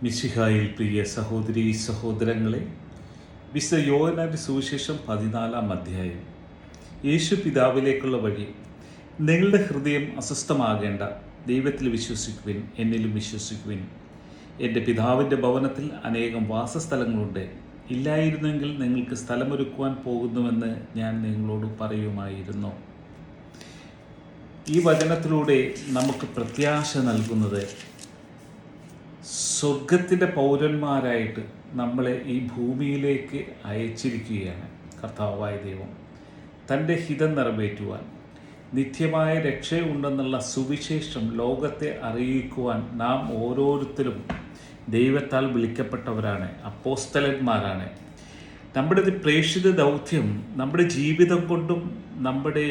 മിശിഹായിൽ പ്രിയ സഹോദരീ സഹോദരങ്ങളെ, വിശുദ്ധ യോഹന്നാന്റെ സുവിശേഷം 14-ാം അധ്യായം. യേശു പിതാവിലേക്കുള്ള വഴി. നിങ്ങളുടെ ഹൃദയം അസ്വസ്ഥമാകേണ്ട, ദൈവത്തിൽ വിശ്വസിക്കുവിൻ, എന്നിലും വിശ്വസിക്കുവിൻ. എൻ്റെ പിതാവിൻ്റെ ഭവനത്തിൽ അനേകം വാസസ്ഥലങ്ങളുണ്ട്. ഇല്ലായിരുന്നെങ്കിൽ നിങ്ങൾക്ക് സ്ഥലമൊരുക്കുവാൻ പോകുന്നുവെന്ന് ഞാൻ നിങ്ങളോട് പറയുമായിരുന്നു. ഈ വചനത്തിലൂടെ നമുക്ക് പ്രത്യാശ നൽകുന്നത്, സ്വർഗത്തിൻ്റെ പൗരന്മാരായിട്ട് നമ്മളെ ഈ ഭൂമിയിലേക്ക് അയച്ചിരിക്കുകയാണ് കർത്താവായ ദൈവം. തൻ്റെ ഹിതം നിറവേറ്റുവാൻ, നിത്യമായ രക്ഷയുണ്ടെന്നുള്ള സുവിശേഷം ലോകത്തെ അറിയിക്കുവാൻ നാം ഓരോരുത്തരും ദൈവത്താൽ വിളിക്കപ്പെട്ടവരാണ്, അപ്പോസ്തലന്മാരാണ്. നമ്മുടെ പ്രേക്ഷിത ദൗത്യം നമ്മുടെ ജീവിതം കൊണ്ടും നമ്മുടെ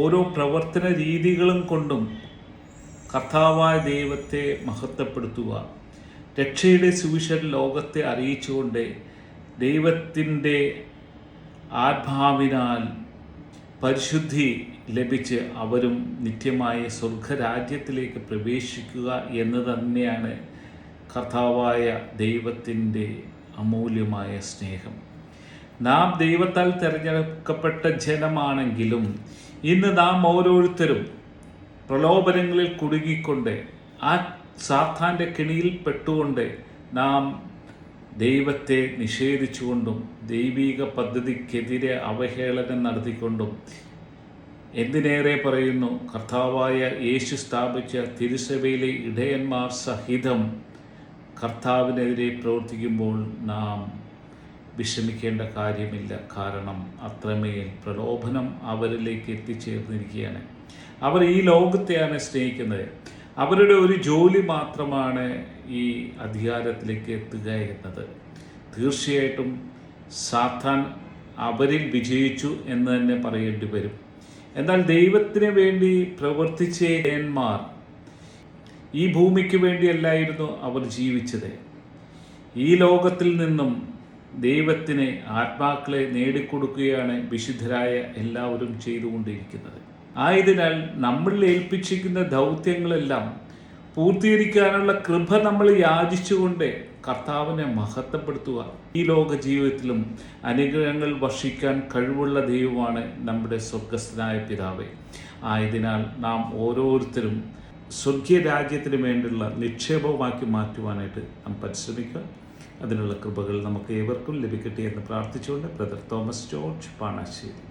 ഓരോ പ്രവർത്തന രീതികളും കൊണ്ടും കർത്താവായ ദൈവത്തെ മഹത്വപ്പെടുത്തുക, രക്ഷയുടെ സുവിശേഷം ലോകത്തെ അറിയിച്ചുകൊണ്ട് ദൈവത്തിൻ്റെ ആത്മാവിനാൽ പരിശുദ്ധി ലഭിച്ച് അവരും നിത്യമായ സ്വർഗരാജ്യത്തിലേക്ക് പ്രവേശിക്കുക എന്ന് തന്നെയാണ് കർത്താവായ ദൈവത്തിൻ്റെ അമൂല്യമായ സ്നേഹം. നാം ദൈവത്താൽ തിരഞ്ഞെടുക്കപ്പെട്ട ജനമാണെങ്കിലും ഇന്ന് നാം ഓരോരുത്തരും പ്രലോഭനങ്ങളിൽ കുടുങ്ങിക്കൊണ്ട് ആ സാത്താൻ്റെ കെണിയിൽ പെട്ടുകൊണ്ട് നാം ദൈവത്തെ നിഷേധിച്ചുകൊണ്ടും ദൈവിക പദ്ധതിക്കെതിരെ അവഹേളനം നടത്തിക്കൊണ്ടും, എന്തിനേറെ പറയുന്നു, കർത്താവായ യേശു സ്ഥാപിച്ച തിരുസഭയിലെ ഇടയന്മാർ സഹിതം കർത്താവിനെതിരെ പ്രവർത്തിക്കുമ്പോൾ നാം വിഷമിക്കേണ്ട കാര്യമില്ല. കാരണം അത്രമേൽ പ്രലോഭനം അവരിലേക്ക് എത്തിച്ചേർന്നിരിക്കുകയാണ്. അവർ ഈ ലോകത്തെയാണ് സ്നേഹിക്കുന്നത്. അവരുടെ ഒരു ജോലി മാത്രമാണ് ഈ അധികാരത്തിലേക്ക് എത്തുക എന്നത്. തീർച്ചയായിട്ടും സാത്താൻ അവരിൽ വിജയിച്ചു എന്ന് തന്നെ പറയേണ്ടി വരും. എന്നാൽ ദൈവത്തിന് വേണ്ടി പ്രവർത്തിച്ച ഇടയന്മാർ ഈ ഭൂമിക്ക് വേണ്ടിയല്ലായിരുന്നു അവർ ജീവിച്ചത്. ഈ ലോകത്തിൽ നിന്നും ദൈവത്തിന് ആത്മാക്കളെ നേടിക്കൊടുക്കുകയാണ് വിശുദ്ധരായ എല്ലാവരും ചെയ്തുകൊണ്ടിരിക്കുന്നത്. ആയതിനാൽ നമ്മളിൽ ഏൽപ്പിച്ചിരിക്കുന്ന ദൗത്യങ്ങളെല്ലാം പൂർത്തീകരിക്കാനുള്ള കൃപ നമ്മൾ യാചിച്ചുകൊണ്ട് കർത്താവിനെ മഹത്വപ്പെടുത്തുക. ഈ ലോക ജീവിതത്തിലും അനുഗ്രഹങ്ങൾ വർഷിക്കാൻ കഴിവുള്ള ദൈവമാണ് നമ്മുടെ സ്വർഗസ്ഥനായ പിതാവേ. ആയതിനാൽ നാം ഓരോരുത്തരും സ്വർഗീയ രാജ്യത്തിന് വേണ്ടിയുള്ള നിക്ഷേപമാക്കി മാറ്റുവാനായിട്ട് നാം പരിശ്രമിക്കുക. അതിനുള്ള കൃപകൾ നമുക്ക് ഏവർക്കും ലഭിക്കട്ടെ എന്ന് പ്രാർത്ഥിച്ചുകൊണ്ട് ബ്രദർ തോമസ് ജോർജ്, പാണാശ്ശേരി.